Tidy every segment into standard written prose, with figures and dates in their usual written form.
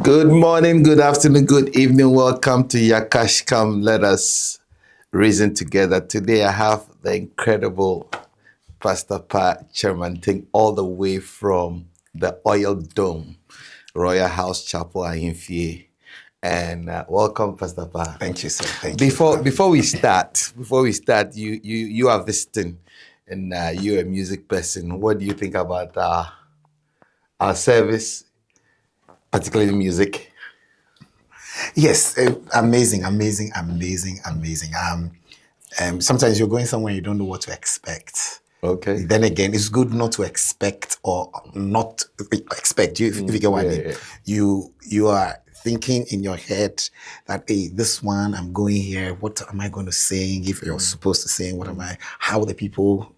Good morning, good afternoon, good evening. Welcome to Yacach. Come, let us reason together. Today I have the incredible Pastor Paa Kyerematen all the way from the Oil Dome, Royalhouse Chapel International. And welcome, Pastor Paa. Thank you, sir. Thank you. you. Before we start, you are visiting, and you're a music person. What do you think about our service, particularly music? Yes, amazing. Sometimes you're going somewhere you don't know what to expect. Okay. Then again, it's good not to expect or not expect. If you get what I mean. Yeah. You are thinking in your head that, hey, this one, I'm going here. What am I going to sing? If you're supposed to sing, what am I? How the people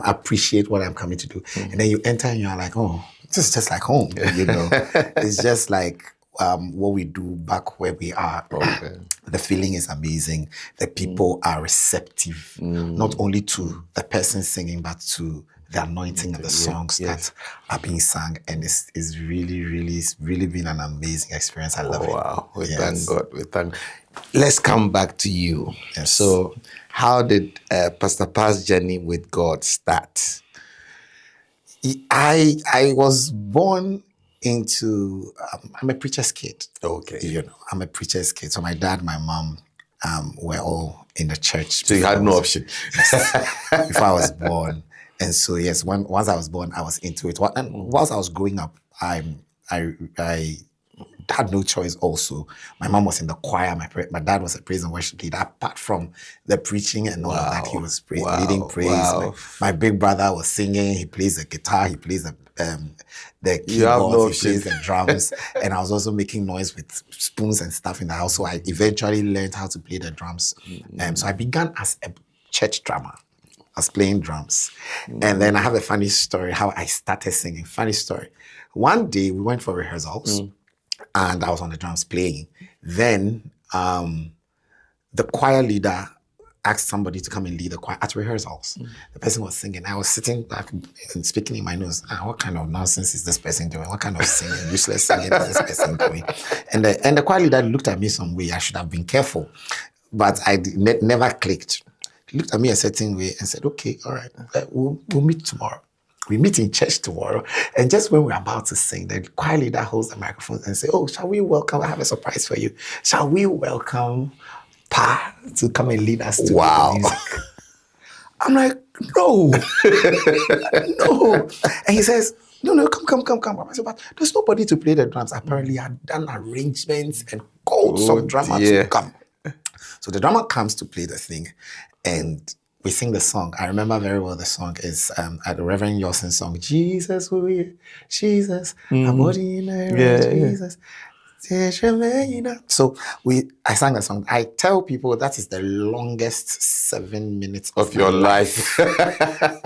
appreciate what I'm coming to do. And then you enter and you're like, oh, this is just like home, you know. It's just like what we do back where we are. Okay. The feeling is amazing. The people are receptive, not only to the person singing, but to the anointing and the songs that are being sung. And it's really been an amazing experience. I love it. Wow. We thank God. Let's come back to you. Yes. So how did Pastor Paa's journey with God start? I was born into, I'm a preacher's kid. Okay. You know, I'm a preacher's kid. So my dad, my mom were all in the church. So you had no option? Before I was born. And so, yes, once I was born, I was into it. And whilst I was growing up, I had no choice also. My mom was in the choir. My dad was a praise and worship leader. Apart from the preaching and all of that, he was leading praise. My big brother was singing. He plays the guitar. He plays the keyboards. He plays the drums. And I was also making noise with spoons and stuff in the house. So I eventually learned how to play the drums. So I began as a church drummer. I was playing drums. And then I have a funny story how I started singing. Funny story. One day we went for rehearsals. And I was on the drums playing. Then the choir leader asked somebody to come and lead the choir at rehearsals. The person was singing. I was sitting back and speaking in my nose. What kind of nonsense is this person doing? What kind of singing, useless singing is this person doing? And the choir leader looked at me some way. I should have been careful. But I never clicked. He looked at me a certain way and said, okay, all right, we'll meet tomorrow. We meet in church tomorrow. And just when we're about to sing, the choir leader holds the microphone and say, oh, shall we welcome, I have a surprise for you. Shall we welcome Paa to come and lead us to the music? I'm like, no, no. And he says, no, come. I said, but there's nobody to play the drums. Apparently I had done arrangements and called some drummer to come. So the drummer comes to play the thing and we sing the song. I remember very well the song is the Reverend Yossin song, Jesus, Jesus, a body in a Jesus. So I sang the song. I tell people that is the longest 7 minutes of your life.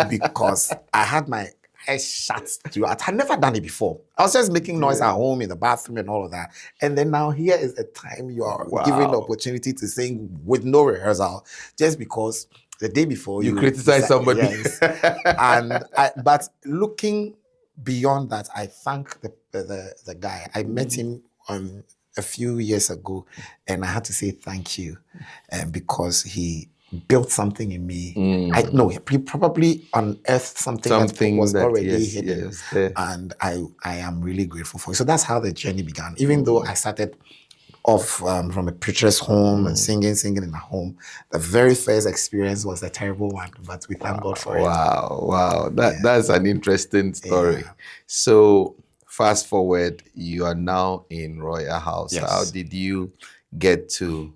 Because I had my eyes shut throughout. I had never done it before. I was just making noise at home in the bathroom and all of that. And then now here is the time you are given the opportunity to sing with no rehearsal, just because the day before you criticize somebody. Yes. But looking beyond that, I thank the guy. I met him a few years ago, and I had to say thank you, because he built something in me. I know he probably unearthed something that was already hidden, and I am really grateful for it. So that's how the journey began. Even though I started off from a preacher's home and singing in a home, the very first experience was a terrible one, but we thank God for it. Wow. That's an interesting story. Yeah. So fast forward, you are now in Royalhouse. Yes. How did you get to,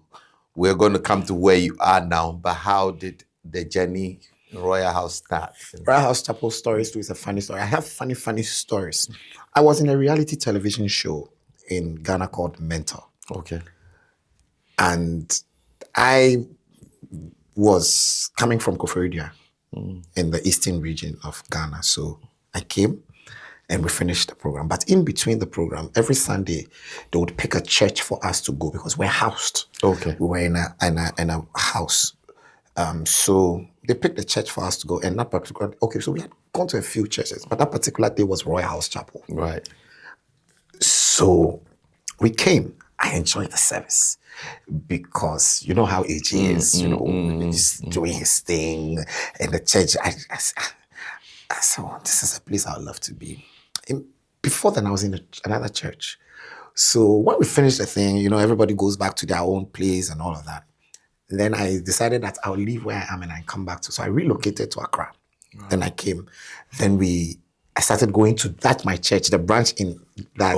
we're going to come to where you are now, but how did the journey in Royalhouse start? Royalhouse Chapel stories too is a funny story. I have funny stories. I was in a reality television show in Ghana called Mentor. Okay. And I was coming from Koforidua in the eastern region of Ghana. So I came and we finished the program. But in between the program, every Sunday, they would pick a church for us to go because we're housed. Okay. We were in a house. So they picked the church for us to go. And that particular, so we had gone to a few churches, but that particular day was Royalhouse Chapel. Right. So we came. I enjoyed the service because you know how AG is, he's doing his thing in the church. I said, oh, this is a place I would love to be. Before then, I was in another church. So when we finished the thing, everybody goes back to their own place and all of that. Then I decided that I'll leave where I am and I come back to. So I relocated to Accra. Wow. Then I came. Then I started going to my church, the branch in that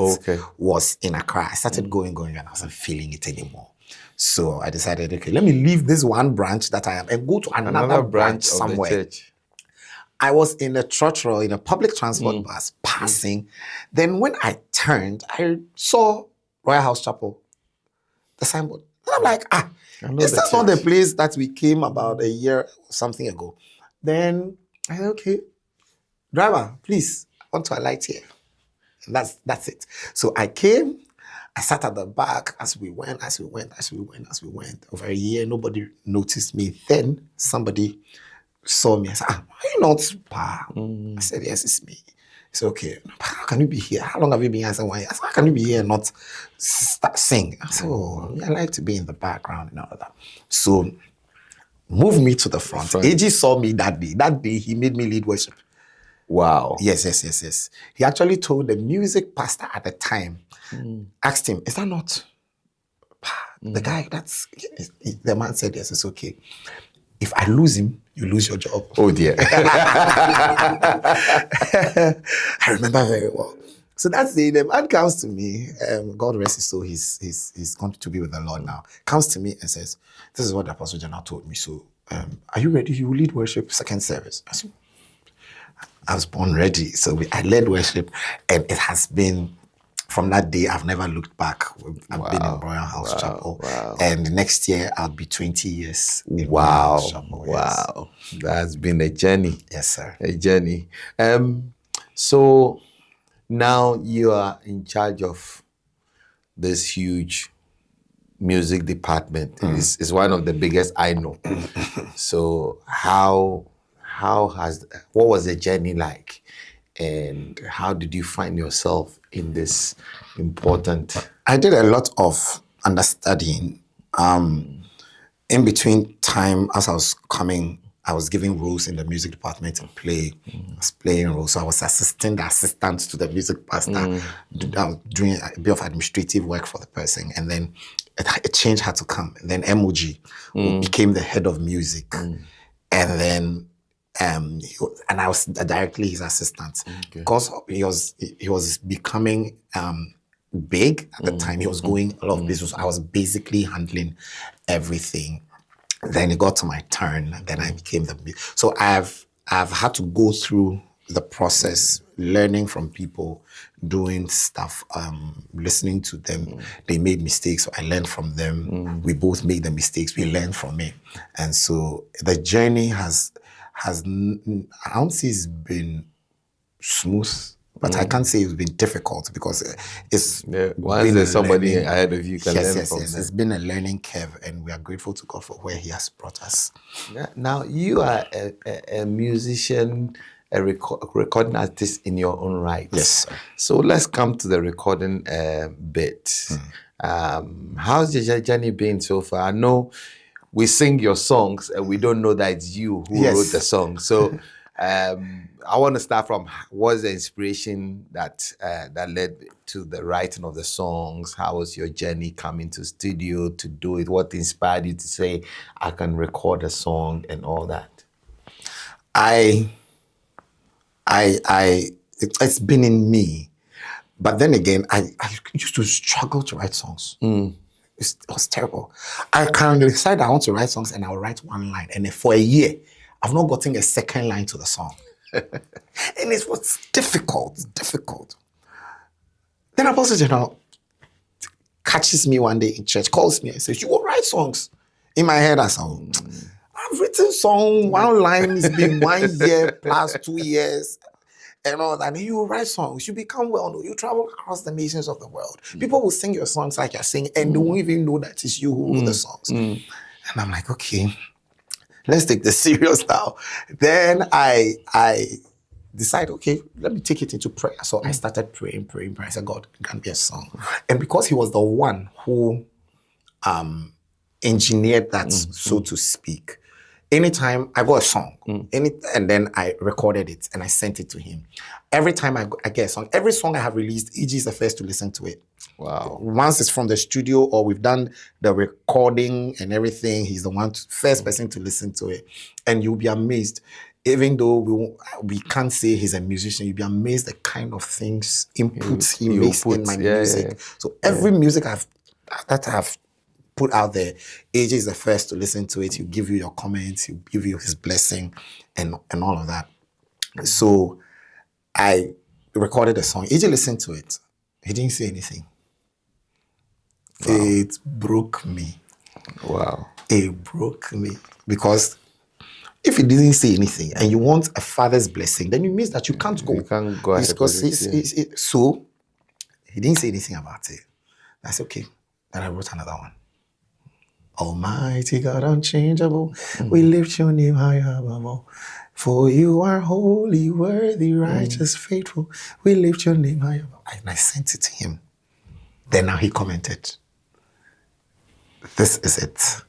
was in Accra. I started going, and I wasn't feeling it anymore. So I decided, okay, let me leave this one branch that I am and go to another branch somewhere. Of the church. I was in a trotro, in a public transport bus, passing. Then when I turned, I saw Royalhouse Chapel, the signboard. And I'm like, is that not the place that we came about a year or something ago? Then I said, okay, driver, please, I want to alight here. And that's it. So I came, I sat at the back as we went. Over a year, nobody noticed me. Then somebody saw me. I said, are you not Pa? I said, yes, it's me. He said, okay, how can you be here? How long have you been here? I said, 1 year. I said, how can you be here and not sing? I said, I like to be in the background and all of that. So moved me to the front. AG saw me that day. That day, he made me lead worship. Wow. Yes. He actually told the music pastor at the time, asked him, is that not the guy? The man said, yes, it's okay. If I lose him, you lose your job. Oh dear. I remember very well. So that's the man comes to me, God rest his soul, he's gone to be with the Lord now. Comes to me and says, this is what the Apostle General told me. So are you ready? You will lead worship second service. I was born ready. So I led worship, and it has been, from that day, I've never looked back. I've been in Royalhouse Chapel. Wow. And next year, I'll be 20 years in Royalhouse Chapel. Wow. Yes. That's been a journey. Yes, sir. A journey. So now you are in charge of this huge music department. It's one of the biggest I know. So what was the journey like? And how did you find yourself in this important? I did a lot of understudying. In between time, as I was coming, I was giving roles in the music department to play. I was playing roles. So I was assisting the assistant to the music pastor, doing a bit of administrative work for the person. And then a change had to come. And then MOG became the head of music. And then and I was directly his assistant. Because he was becoming big at the time. He was going a lot of business. I was basically handling everything. Then it got to my turn, and then I became so I've had to go through the process, learning from people, doing stuff, listening to them. They made mistakes, so I learned from them. We both made the mistakes, we learned from it. And so the journey has I don't say it's been smooth, but I can't say it's been difficult, because it's once there's somebody ahead of you, can learn from them. It's been a learning curve, and we are grateful to God for where He has brought us. Now you are a musician, a recording artist in your own right. Yes, sir. So let's come to the recording bit. How's your journey been so far? I know we sing your songs and we don't know that it's you who wrote the song. So I want to start from, what's the inspiration that led to the writing of the songs? How was your journey coming to studio to do it? What inspired you to say, I can record a song and all that? It's been in me. But then again, I used to struggle to write songs. It was terrible. I can decide I want to write songs, and I'll write one line. And for a year, I've not gotten a second line to the song. And it was difficult. Then Apostle General catches me one day in church, calls me and says, you will write songs. In my head, I said, I've written song, one line, it's been 1 year plus 2 years. And all that, and you will write songs, you become well known, you travel across the nations of the world. People will sing your songs like you're singing, and they won't even know that it's you who wrote the songs. And I'm like, okay, let's take this serious now. Then I decide, okay, let me take it into prayer. So I started praying. I said, God, grant me a song. And because he was the one who engineered that, so to speak, anytime I got a song, and then I recorded it and I sent it to him. Every time I get a song, every song I have released, EG is the first to listen to it. Wow. Once it's from the studio or we've done the recording and everything, he's the first person to listen to it. And you'll be amazed. Even though we can't say he's a musician, you'll be amazed the kind of things, inputs he makes in my music. Yeah. So every music that I've put out there, AJ is the first to listen to it. He'll give you your comments, he'll give you his blessing and all of that. So I recorded a song. AJ listened to it. He didn't say anything. Wow. It broke me. Wow. It broke me. Because if he didn't say anything and you want a father's blessing, then it means that you can't go. You can't go ahead. Because so he didn't say anything about it. That's okay. Then I wrote another one. Almighty God, unchangeable, we lift your name high above all. For you are holy, worthy, righteous, faithful. We lift your name high above. And I sent it to him. Then now he commented, this is it.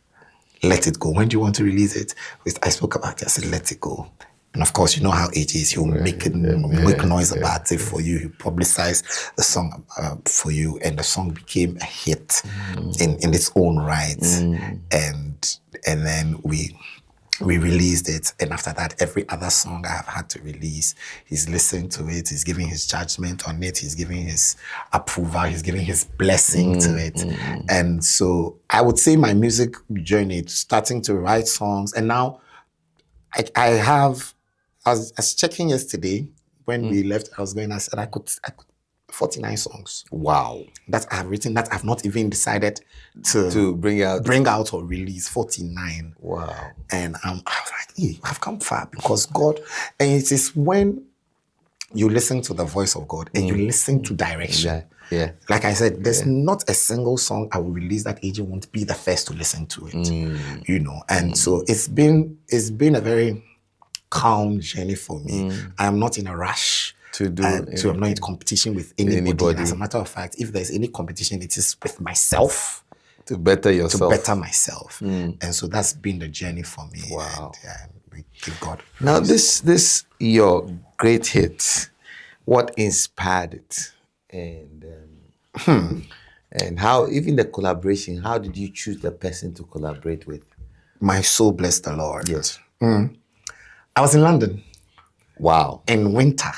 Let it go. When do you want to release it? I spoke about it. I said, let it go. And of course, you know how AJ is. He'll make noise about it for you. He'll publicize the song for you. And the song became a hit in its own right. And then we released it. And after that, every other song I have had to release, he's listened to it. He's giving his judgment on it. He's giving his approval. He's giving his blessing to it. And so I would say my music journey, starting to write songs. And now I was checking yesterday when we left. I said I could 49 songs. Wow. That I have written that I've not even decided to bring out or release. 49. Wow. And I was like, hey, I've come far because God, and it is when you listen to the voice of God and you listen to direction. Yeah. Like I said, there's not a single song I will release that AJ won't be the first to listen to it. You know, and so it's been a very calm journey for me. I am not in a rush I'm not in competition with anybody. As a matter of fact, if there's any competition, it is with myself. To better yourself. To better myself. And so that's been the journey for me. Wow. And we give God praise. Now this your great hit, what inspired it? And how, even the collaboration, how did you choose the person to collaborate with? My soul bless the Lord. Yes. I was in London. Wow. In winter.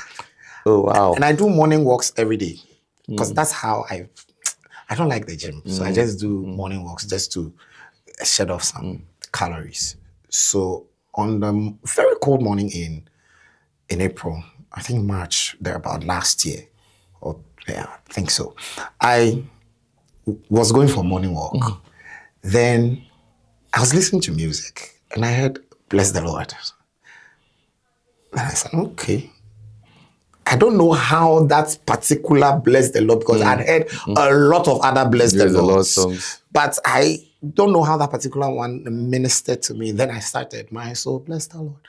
Oh, wow. And I do morning walks every day because that's how I don't like the gym. So I just do morning walks just to shed off some calories. So on the very cold morning in April, I think March, thereabout last year, I think so, I was going for a morning walk. Then I was listening to music and I heard Bless the Lord. And I said, okay. I don't know how that particular Bless the Lord, because I'd heard a lot of other Bless the Lord songs, but I don't know how that particular one ministered to me. Then I started, my soul bless the Lord.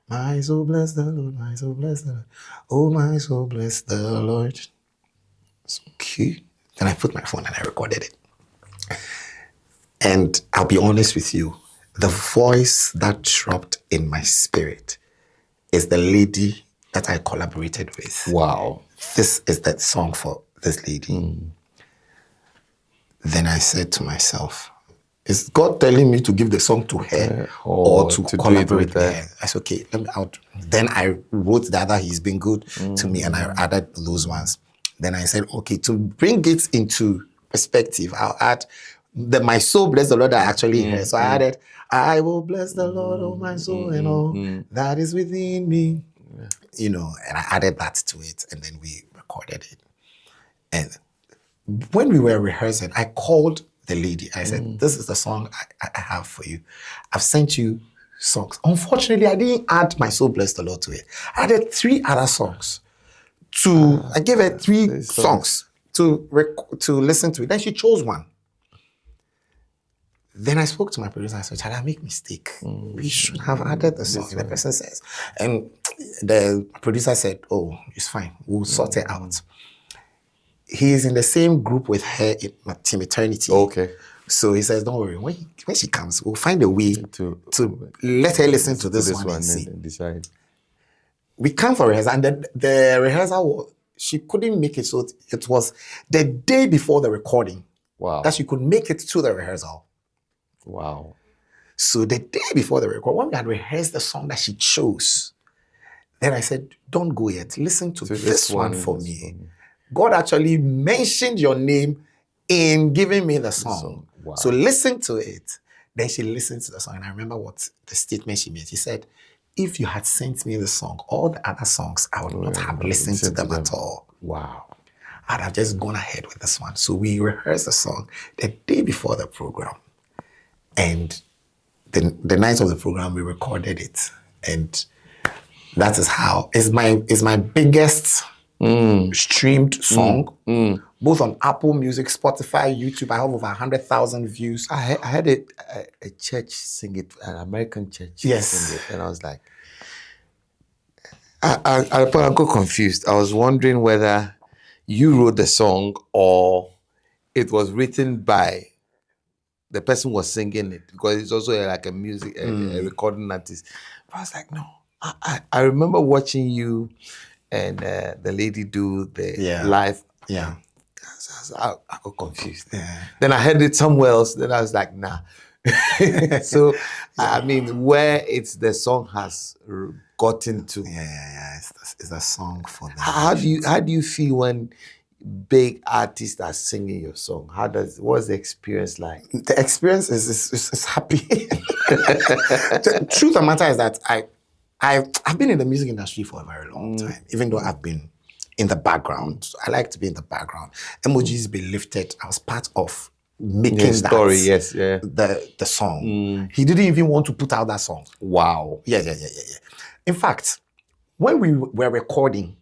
My soul bless the Lord. My soul bless the Lord. Oh, my soul bless the Lord. It's okay. Then I put my phone and I recorded it. And I'll be honest with you, the voice that dropped in my spirit is the lady that I collaborated with. Wow. This is that song for this lady. Then I said to myself, is God telling me to give the song to her or to collaborate with her? I said, okay, let me out. Then I wrote the other, he's been good to me, and I added those ones. Then I said, okay, to bring it into perspective, I'll add my soul bless the Lord I actually heard. So I added, I will bless the Lord, oh my soul, and all that is within me. You know, and I added that to it, and then we recorded it. And when we were rehearsing, I called the lady. I said, this is the song I have for you. I've sent you songs. Unfortunately, I didn't add my soul bless the Lord to it. I added 3 other songs. I gave her 3 songs to listen to it. Then she chose one. Then I spoke to my producer. I said, I make mistake. We should have added the song. The person says, and the producer said, "Oh, it's fine. We'll sort it out." He is in the same group with her in Team Eternity. Okay. So he says, "Don't worry. When she comes, we'll find a way to let her listen to this one and see." And decide. We come for rehearsal, and the rehearsal, she couldn't make it. So it was the day before the recording that she could make it to the rehearsal. Wow. So the day before the record, when we had rehearsed the song that she chose, then I said, "Don't go yet. Listen to this one for me. God actually mentioned your name in giving me the song. Wow. So listen to it." Then she listened to the song, and I remember what the statement she made. She said, "If you had sent me the song, all the other songs, I would not have listened to them at all. Wow. I'd have just gone ahead with this one." So we rehearsed the song the day before the program. And the night of the program, we recorded it. And that is how, it's my biggest streamed song, both on Apple Music, Spotify, YouTube. I have over 100,000 views. I had a church sing it, an American church sing it, and I was like, I got confused. I was wondering whether you wrote the song or it was written by the person who was singing it, because it's also like a music, a recording artist. But I was like, no. I remember watching you and the lady do the live. Yeah. I got confused. Yeah. Then I heard it somewhere else. Then I was like, nah. So, I mean, where it's the song has gotten to. Yeah. It's a song for them. How do you feel when big artists are singing your song? What's the experience like? The experience is happy. The truth of the matter is that I've been in the music industry for a very long time, even though I've been in the background. I like to be in the background. Emojis Be Lifted, I was part of making that story, the song. He didn't even want to put out that song. Wow. Yeah. In fact, when we were recording,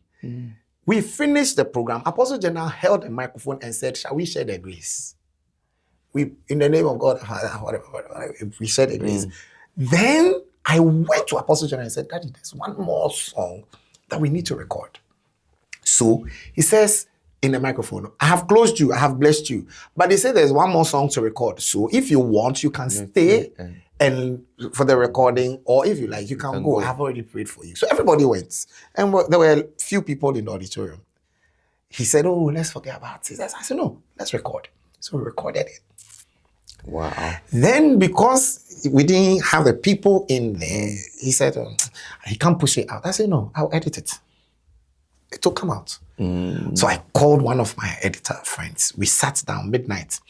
we finished the program. Apostle General held a microphone and said, "Shall we share the grace? We, in the name of God, whatever, we share the grace." Then I went to Apostle General and said, "Daddy, there's one more song that we need to record." So he says in the microphone, "I have closed you, I have blessed you, but they say there's one more song to record. So if you want, you can stay and for the recording, or if you like, you can go. I've already prayed for you." So everybody went, and there were a few people in the auditorium. He said, "Oh, let's forget about it." I said, "No, let's record." So we recorded it. Wow. Then, because we didn't have the people in there, he said, he can't push it out. I said, "No, I'll edit it. It will come out." So I called one of my editor friends. We sat down midnight.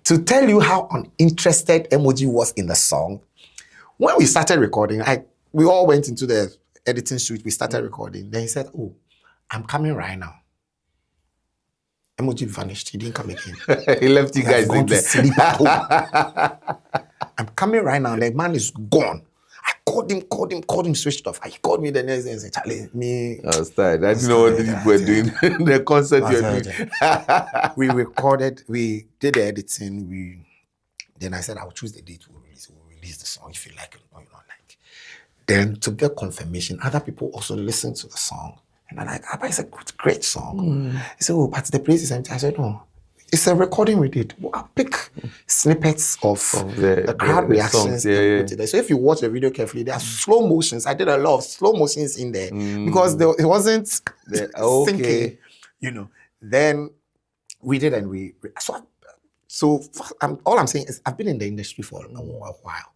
To tell you how uninterested Emoji was in the song, when we started recording, we all went into the editing suite. We started recording. Then he said, "Oh, I'm coming right now." Emoji vanished. He didn't come again. He left you guys in there. Sleep at home. "I'm coming right now." The man is gone. I called him, switched off. He called me the next day and said, "Charlie, me." I was tired. I didn't know what you were doing. The concert you were doing. We recorded, we did the editing. Then I said, "I'll choose the date we'll release the song if you like it or you don't like." Then to get confirmation, other people also listened to the song. And I'm like, "Abba, it's a great song." He said, "Oh, but the place is empty." I said, "No, it's a recording we did. I'll pick snippets of the crowd reactions. And put it there. So if you watch the video carefully, there are slow motions. I did a lot of slow motions in there because it wasn't syncing, Then we did, and all I'm saying is I've been in the industry for a while.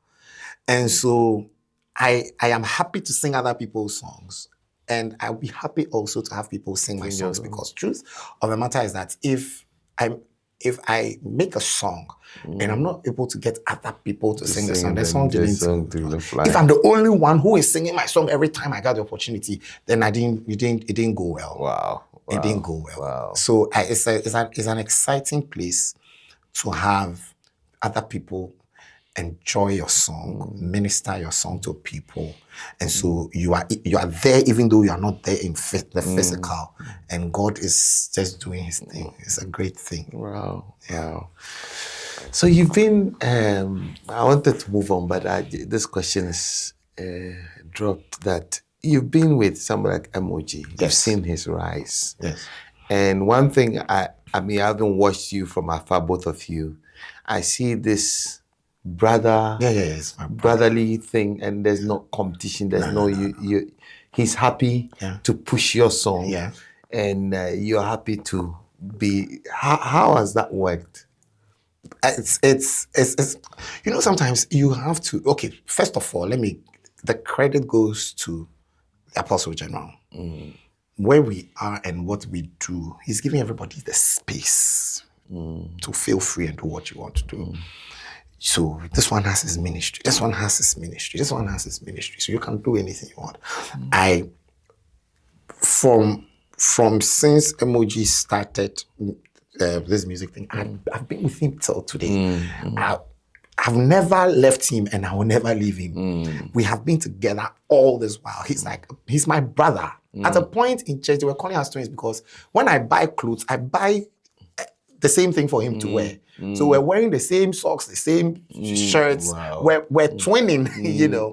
And so I am happy to sing other people's songs. And I'll be happy also to have people sing my songs, because truth of the matter is that if I make a song and I'm not able to get other people to sing the song didn't fly. If I'm the only one who is singing my song every time I got the opportunity, then it didn't go well. Wow. It didn't go well. Wow. So it's an exciting place to have other people enjoy your song, minister your song to people. And so you are there even though you are not there in the physical. And God is just doing his thing. It's a great thing. Wow. Yeah. Wow. So you've been, I wanted to move on, but this question is dropped that you've been with someone like Emoji. You've Yes. seen his rise. Yes. And one thing, I mean, I haven't watched you from afar, both of you. I see this It's my brotherly thing, and there's no competition. There's no. He's happy to push your song, and you're happy to be. How has that worked? It's sometimes you have to. Okay, first of all, the credit goes to the Apostle General. Where we are and what we do, he's giving everybody the space to feel free and do what you want to do. So this one has his ministry. This one has his ministry. This one has his ministry. So you can do anything you want. From since Emoji started this music thing, I've been with him till today. I've never left him and I will never leave him. We have been together all this while. He's my brother. At a point in church, they were calling us twins because when I buy clothes, I buy the same thing for him to wear. So we're wearing the same socks, the same shirts. Wow. We're twinning, you know.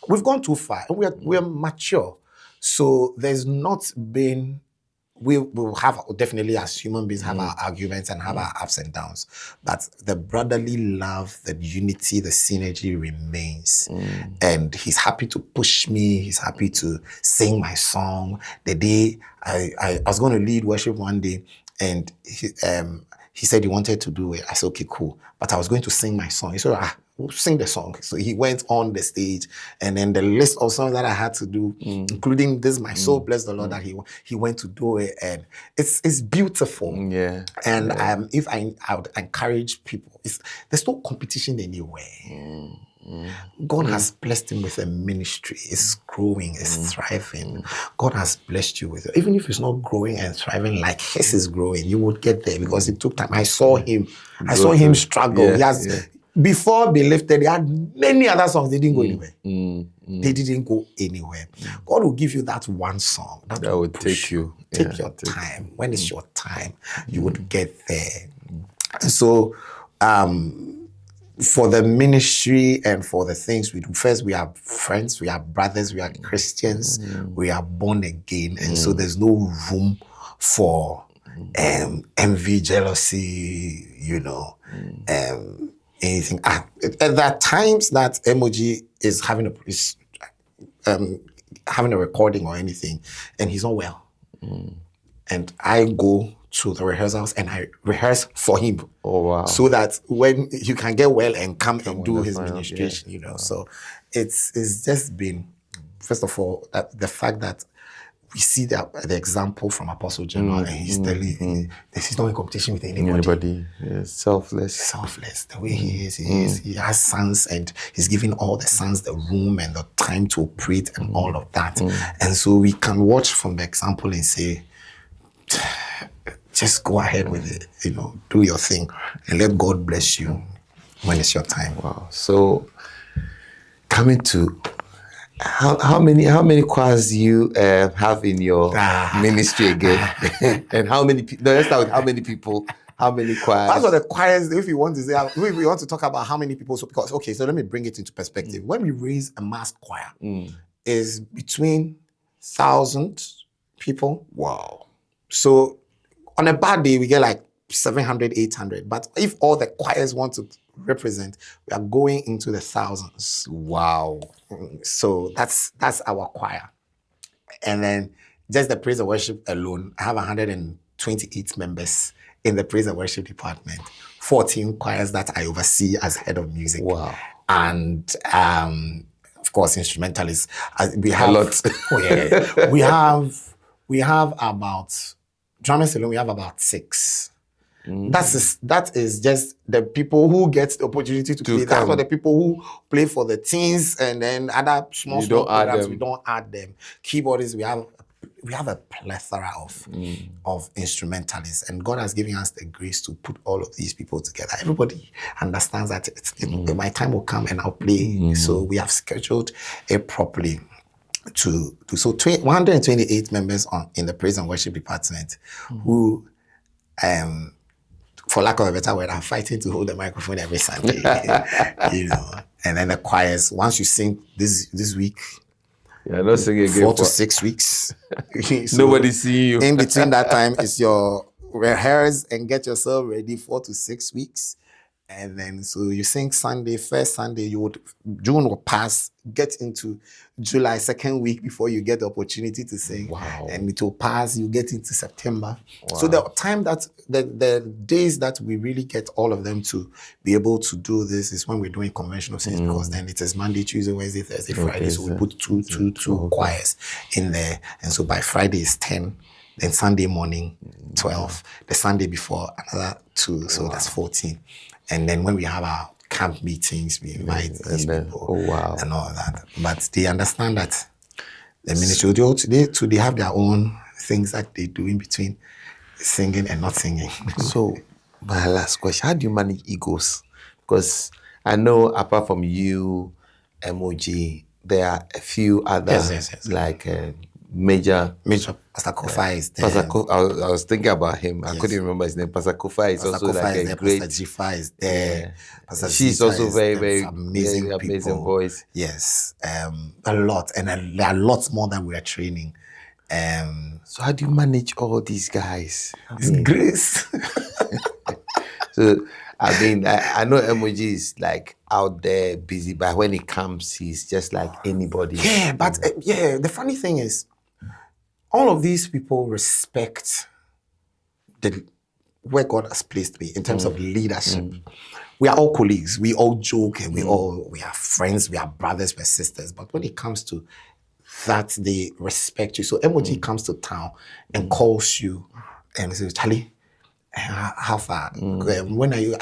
We've gone too far. We're mature. So there's not been, we will have definitely as human beings have our arguments and have our ups and downs. But the brotherly love, the unity, the synergy remains. And he's happy to push me. He's happy to sing my song. The day I was going to lead worship one day, and he said he wanted to do it. I said, okay, cool. But I was going to sing my song. He said, we'll sing the song. So he went on the stage, and then the list of songs that I had to do, including this, My Soul Bless the Lord, that he went to do it. And it's beautiful. Yeah. And if I would encourage people, there's no competition anywhere. God has blessed him with a ministry. It's growing, it's thriving. God has blessed you with it. Even if it's not growing and thriving like his is growing, you would get there because it took time. I saw him struggle. He has, before Be Lifted, he had many other songs. They didn't go anywhere. They didn't go anywhere. God will give you that one song that will take you. Take your time. When it's your time, you would get there. And so, for the ministry and for the things we do, first we are friends, we are brothers, we are Christians, we are born again, and so there's no room for envy, jealousy, anything. There are times that Emoji is having a recording or anything, and he's not well, and I go to the rehearsals and I rehearse for him. Oh wow! So that when you can get well and come and do his ministration, So it's just been, first of all, the fact that we see the example from Apostle General, and he's telling this is not in competition with anybody. Yes, selfless. The way he is, he has sons, and he's giving all the sons the room and the time to operate and all of that. And so we can watch from the example and say, just go ahead with it, do your thing, and let God bless you when it's your time. Wow. So, coming to how many choirs do you have in your ministry again? And how many people? No, let's start with how many people. How many choirs? That's what the choirs, if you want to say, if we want to talk about how many people, so let me bring it into perspective. When we raise a mass choir, is between 1,000 people. Wow. So on a bad day, we get like 700, 800. But if all the choirs want to represent, we are going into the thousands. Wow. So that's our choir. And then just the praise and worship alone, I have 128 members in the praise and worship department, 14 choirs that I oversee as head of music. Wow. And of course, instrumentalists. We have a lot. we have about, drummers alone, we have about 6. That is just the people who get the opportunity to play. That's what the people who play for the teens and then other small programs, we don't add them. Keyboardists, we have a plethora of instrumentalists, and God has given us the grace to put all of these people together. Everybody understands that my time will come and I'll play. So we have scheduled it properly. So 128 members in the praise and worship department who, for lack of a better word, are fighting to hold the microphone every Sunday, And then the choirs, once you sing this week, You're not singing again 4 to 6 weeks. So nobody seeing you. in between that time is your rehearse and get yourself ready 4 to 6 weeks. And then so you sing Sunday, first Sunday, June will pass, get into July, second week before you get the opportunity to sing. Wow. And it will pass, you get into September. Wow. So the time that the days that we really get all of them to be able to do this is when we're doing conventional singing, because then it is Monday, Tuesday, Wednesday, Thursday, Friday. So we put two choirs in there. And so by Friday is 10. Then Sunday morning, 12. The Sunday before, another 2. So that's 14. And then when we have our camp meetings, we invite these people and all that. But they understand that the ministry, they have their own things that they do in between singing and not singing. So, my last question, how do you manage egos? Because I know apart from you, MOG, there are a few other like major Pastor Kofa is there. I was thinking about him. I couldn't remember his name. Pastor Kofa is also like a great. Pastor Jifa is there. Pastor She's also very amazing voice. Yes, a lot, and there are lots more that we are training. So how do you manage all these guys? It's grace. So I mean, I know emoji is like out there busy, but when it comes, he's just like anybody. Yeah, but the funny thing is, all of these people respect where God has placed me in terms of leadership. We are all colleagues. We all joke and we are friends. We are brothers, we're sisters. But when it comes to that, they respect you. So MOG comes to town and calls you and says, Charlie, how far? When are you?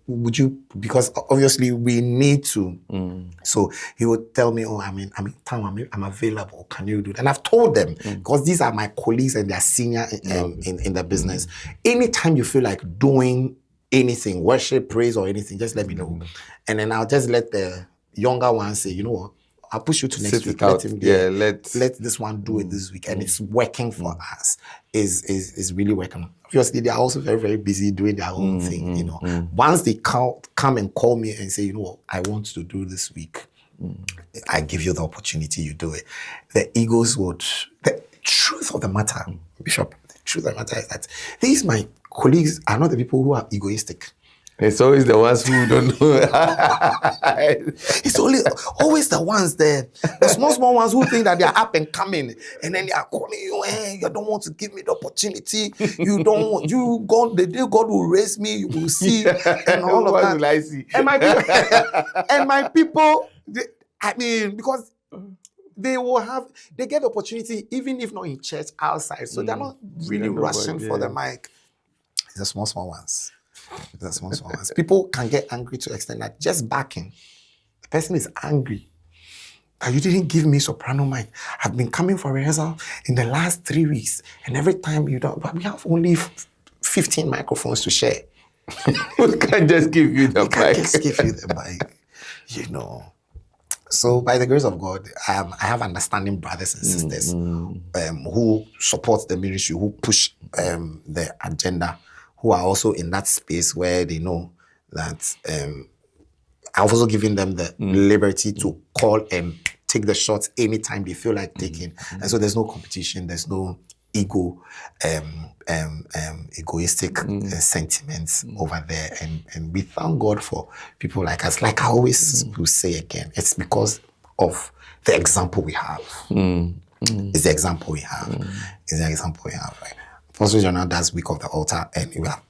Would you? Because obviously we need to. So he would tell me, "Oh, I'm in town. I'm available. Can you do that?" And I've told them, because these are my colleagues and they're senior in the business. Anytime you feel like doing anything, worship, praise, or anything, just let me know, and then I'll just let the younger ones say, "You know what? I'll push you to next week. Let him let this one do it this week," and it's working for us. Is really working. Obviously, they are also very, very busy doing their own thing. You know, once they come and call me and say, "You know what, I want to do this week," I give you the opportunity. You do it. The egos would. The truth of the matter, Bishop. The truth of the matter is that these my colleagues are not the people who are egoistic. It's always the ones who don't know. It's always the ones there, the small ones who think that they are up and coming, and then they are calling you. Hey, you don't want to give me the opportunity. You don't want God. The day God will raise me, you will see, and all of that. Will I see? And my people, I mean, because they get the opportunity, even if not in church, outside. So they're not really rushing for the mic. It's the small ones. The small ones. People can get angry to the extent that just backing, the person is angry that you didn't give me soprano mic. I've been coming for rehearsal in the last 3 weeks, and every time you don't, but we have only 15 microphones to share. We can't just give you the mic. Can't just give you the mic, you know. So by the grace of God, I have understanding brothers and sisters who support the ministry, who push the agenda, who are also in that space where they know that I've also given them the liberty to call and take the shots anytime they feel like taking. And so there's no competition, there's no egoistic sentiments over there. And we thank God for people like us. Like I always will say again, it's because of the example we have. It's the example we have. It's the example we have, right? Apostle Jonah does Week of the Altar, and we are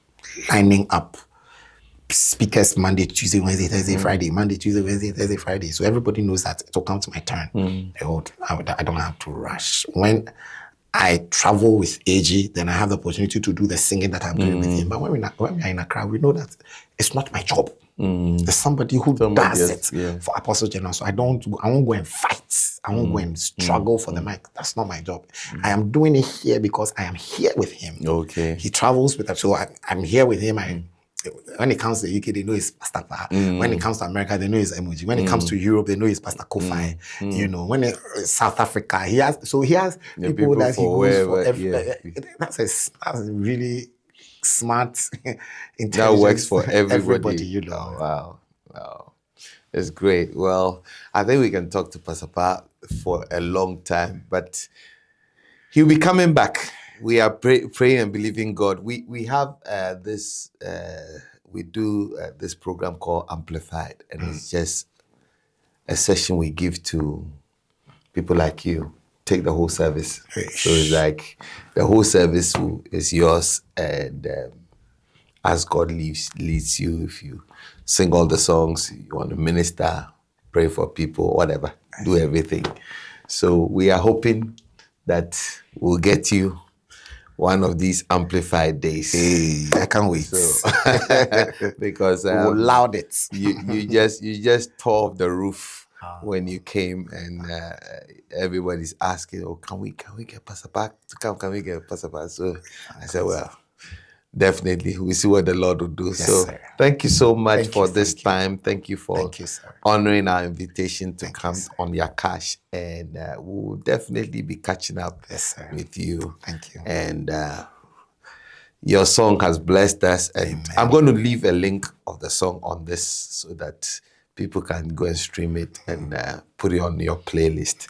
lining up speakers Monday, Tuesday, Wednesday, Thursday, Friday. Monday, Tuesday, Wednesday, Thursday, Friday. So everybody knows that it will come to my turn. I don't have to rush. When I travel with AG, then I have the opportunity to do the singing that I'm doing with him. But when we are in a crowd, we know that it's not my job. There's somebody who does it for Apostle Jonah. So I won't go and fight. I won't go and struggle for the mic. That's not my job. I am doing it here because I am here with him. Okay. He travels with us. So I'm here with him. When it comes to the UK, they know it's Pastor Paa. When it comes to America, they know it's MOG. When it comes to Europe, they know it's Pastor Kofa. You know, when South Africa, he has people that he goes for. That's really smart, intelligent. That works for everybody. You know. Wow. It's great. Well, I think we can talk to Pastor Paa for a long time, but he'll be coming back. We are praying and believing God. We have this. We do this program called Amplified, and it's just a session we give to people like you. Take the whole service. So it's like the whole service is yours, and as God leads you, if you sing all the songs, you want to minister, pray for people, whatever, do everything. So we are hoping that we'll get you one of these amplified days. Hey, I can't wait. So, because We'll loud it. you just tore off the roof when you came, and everybody's asking, "Oh, can we get Pastor Paa to come? Can we get Pastor Paa?" So I said, "Well, definitely, we see what the Lord will do." Yes, so sir. thank you so much Thank for you, this thank you. time. Thank you for Thank you, sir. honoring our invitation to Thank you, come sir. on Yacach, and we'll definitely be catching up Yes, sir. with you. Thank you. And your song has blessed us, and I'm going to leave a link of the song on this so that people can go and stream it and put it on your playlist.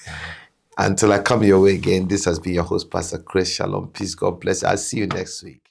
Until I come your way again, this has been your host, Pastor Chris. Shalom, peace, God bless. I'll see you next week.